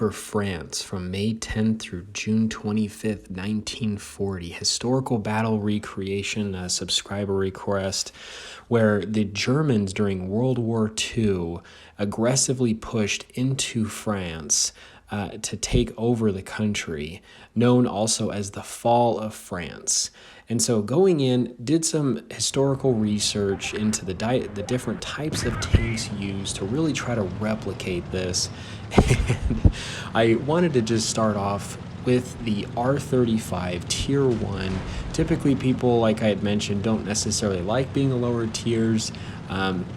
for France from May 10th through June 25th, 1940. Historical battle recreation, a subscriber request, where the Germans during World War II aggressively pushed into France to take over the country, known also as the Fall of France. And so going in, did some historical research into the different types of tanks used to really try to replicate this. And I wanted to just start off with the R35 Tier 1. Typically people, like I had mentioned, don't necessarily like being the lower tiers,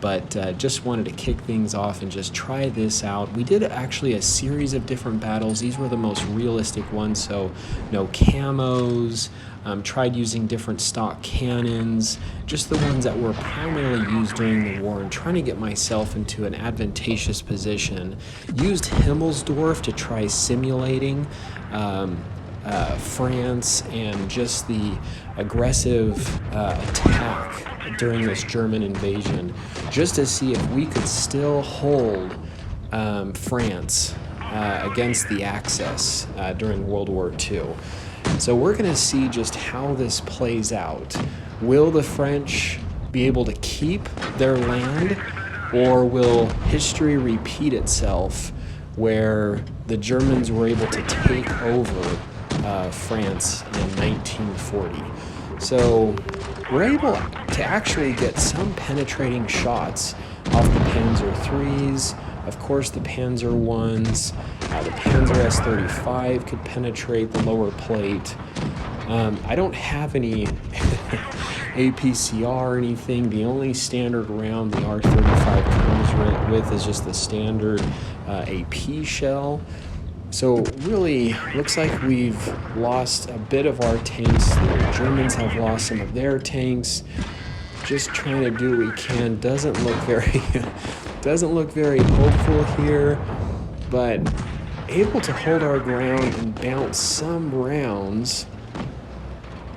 but just wanted to kick things off and just try this out. We did actually a series of different battles. These were the most realistic ones, so no camos. Tried using different stock cannons, just the ones that were primarily used during the war, and trying to get myself into an advantageous position. Used Himmelsdorf to try simulating France and just the aggressive attack during this German invasion, just to see if we could still hold France against the Axis during World War II. So we're going to see just how this plays out. Will the French be able to keep their land, or will history repeat itself where the Germans were able to take over France in 1940? So we're able to actually get some penetrating shots off the Panzer IIIs, of course the Panzer Is, the Panzer S-35 could penetrate the lower plate. I don't have any APCR or anything. The only standard round the R-35 comes with is just the standard AP shell. So really looks like we've lost a bit of our tanks. The Germans have lost some of their tanks. Just trying to do what we can. Doesn't look very hopeful here, but able to hold our ground and bounce some rounds.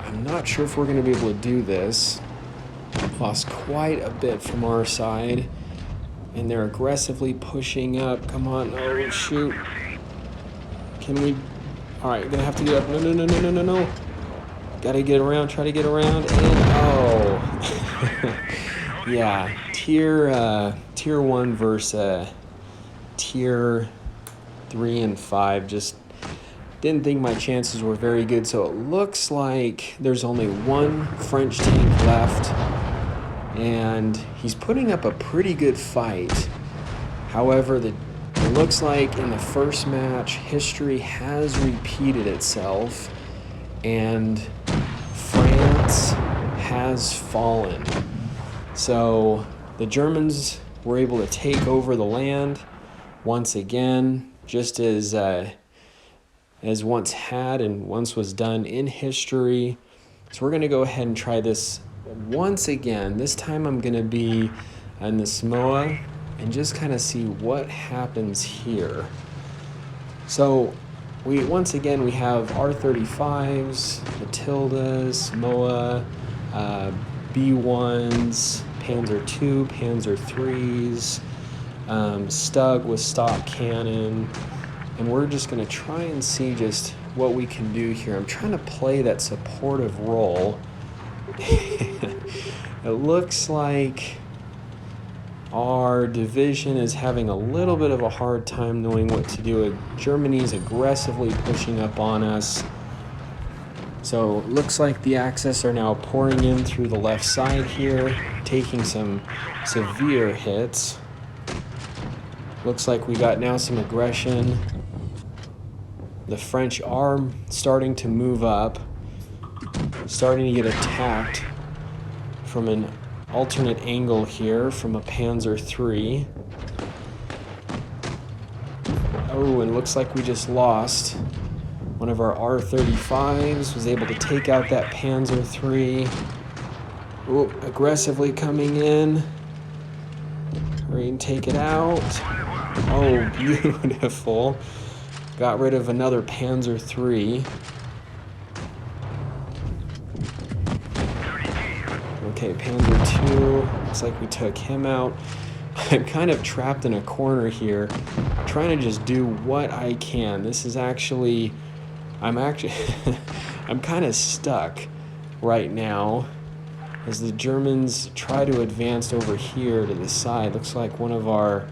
I'm not sure if we're going to be able to do this. Lost quite a bit from our side, and they're aggressively pushing up. Come on, oh shoot. Can we? All right, gonna have to get up. No. Gotta get around, try to get around, and oh. Yeah, tier 1 versus tier 3 and 5. Just didn't think my chances were very good. So it looks like there's only one French tank left, and he's putting up a pretty good fight. However, it looks like in the first match, history has repeated itself, and France has fallen. So the Germans were able to take over the land once again, just as once had and once was done in history. So we're going to go ahead and try this once again. This time I'm going to be in the Samoa and just kind of see what happens here. So once again we have R35s, Matildas, Samoa, B1s, Panzer II, Panzer IIIs, Stug with stock cannon, and we're just going to try and see just what we can do here. I'm trying to play that supportive role. It looks like our division is having a little bit of a hard time knowing what to do. Germany's aggressively pushing up on us. So it looks like the Axis are now pouring in through the left side here, taking some severe hits. Looks like we got now some aggression. The French are starting to move up, starting to get attacked from an alternate angle here from a Panzer III. Oh, and it looks like we just lost. One of our R35s was able to take out that Panzer III. Oh, aggressively coming in. Hurry and take it out. Oh, beautiful. Got rid of another Panzer III. Okay, Panzer II. Looks like we took him out. I'm kind of trapped in a corner here, trying to just do what I can. This is actually, I'm kind of stuck right now as the Germans try to advance over here to the side. Looks like one of our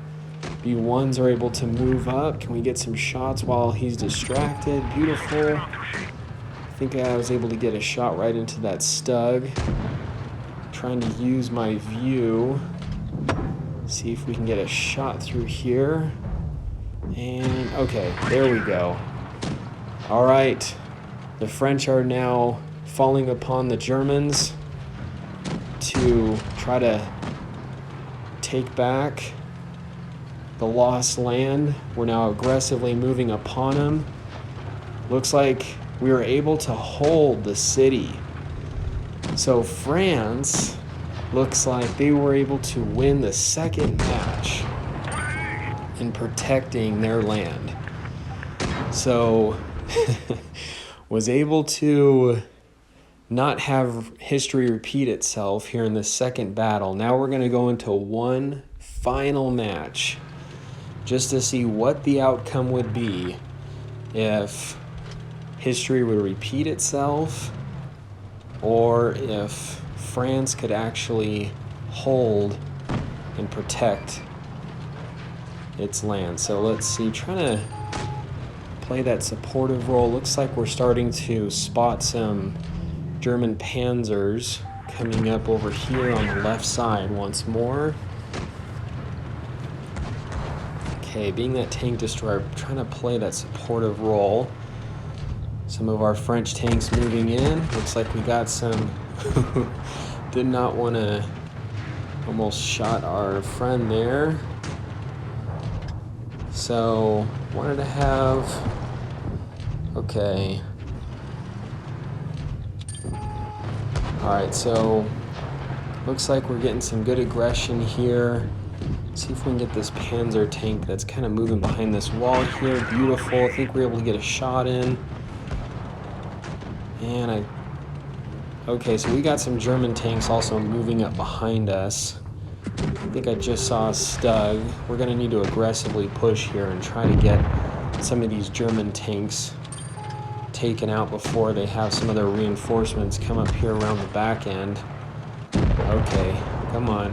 B1s are able to move up. Can we get some shots while he's distracted? Beautiful. I think I was able to get a shot right into that stug. Trying to use my view. See if we can get a shot through here. And okay, there we go. All right, the French are now falling upon the Germans to try to take back the lost land. We're now aggressively moving upon them. Looks like we were able to hold the city. So France looks like they were able to win the second match in protecting their land. So was able to not have history repeat itself here in the second battle. Now we're going to go into one final match just to see what the outcome would be if history would repeat itself or if France could actually hold and protect its land. So let's see, trying to play that supportive role. Looks like we're starting to spot some German panzers coming up over here on the left side once more. Okay, being that tank destroyer, trying to play that supportive role. Some of our French tanks moving in. Looks like we got some did not want to, almost shot our friend there. So wanted to have, okay. All right, so looks like we're getting some good aggression here. See if we can get this Panzer tank that's kind of moving behind this wall here. Beautiful. I think we're able to get a shot in. And okay, so we got some German tanks also moving up behind us. I think I just saw a stug. We're going to need to aggressively push here and try to get some of these German tanks taken out before they have some of their reinforcements come up here around the back end. Okay, come on.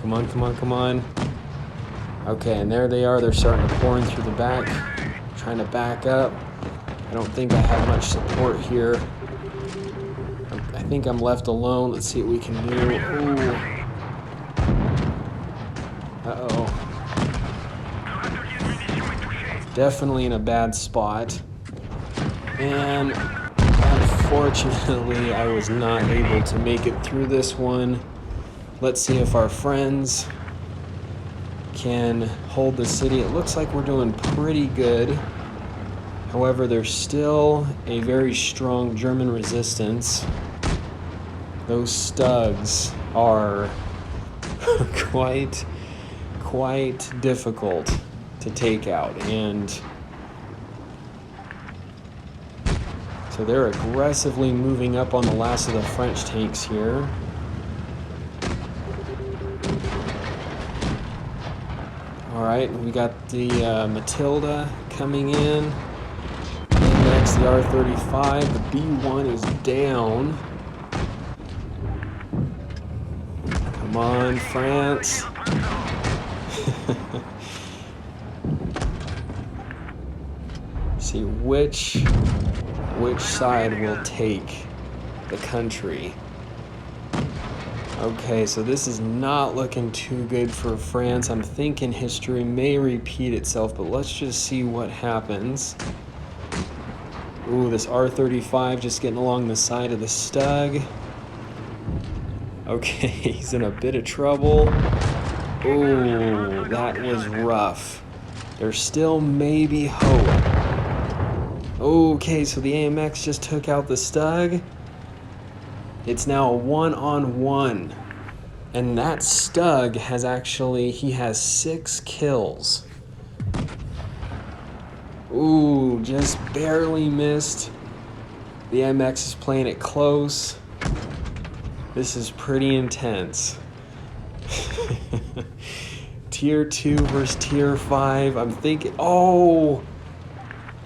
Come on, come on, come on. Okay, and there they are. They're starting to pour in through the back, trying to back up. I don't think I have much support here. I think I'm left alone. Let's see what we can do. Ooh. Uh-oh. Definitely in a bad spot. And unfortunately, I was not able to make it through this one. Let's see if our friends can hold the city. It looks like we're doing pretty good. However, there's still a very strong German resistance. Those stugs are quite difficult to take out, and so they're aggressively moving up on the last of the French tanks here. All right, we got the Matilda coming in. And next, the R-35. The B-1 is down. Come on, France. See which side will take the country. Okay, so this is not looking too good for France. I'm thinking history may repeat itself, but let's just see what happens. Ooh, this R-35 just getting along the side of the stug. Okay, he's in a bit of trouble. Ooh, that was rough. There still may be hope. Okay, so the AMX just took out the stug. It's now a one-on-one. And that stug has he has 6 kills. Ooh, just barely missed. The MX is playing it close. This is pretty intense. Tier 2 versus Tier 5. I'm thinking, oh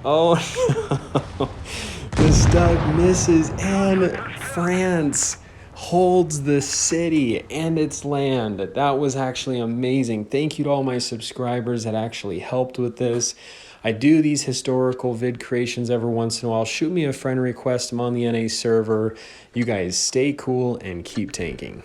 no. The Stug misses, and France holds the city and its land. That was actually amazing. Thank you to all my subscribers that actually helped with this. I do these historical vid creations every once in a while. Shoot me a friend request. I'm on the NA server. You guys stay cool and keep tanking.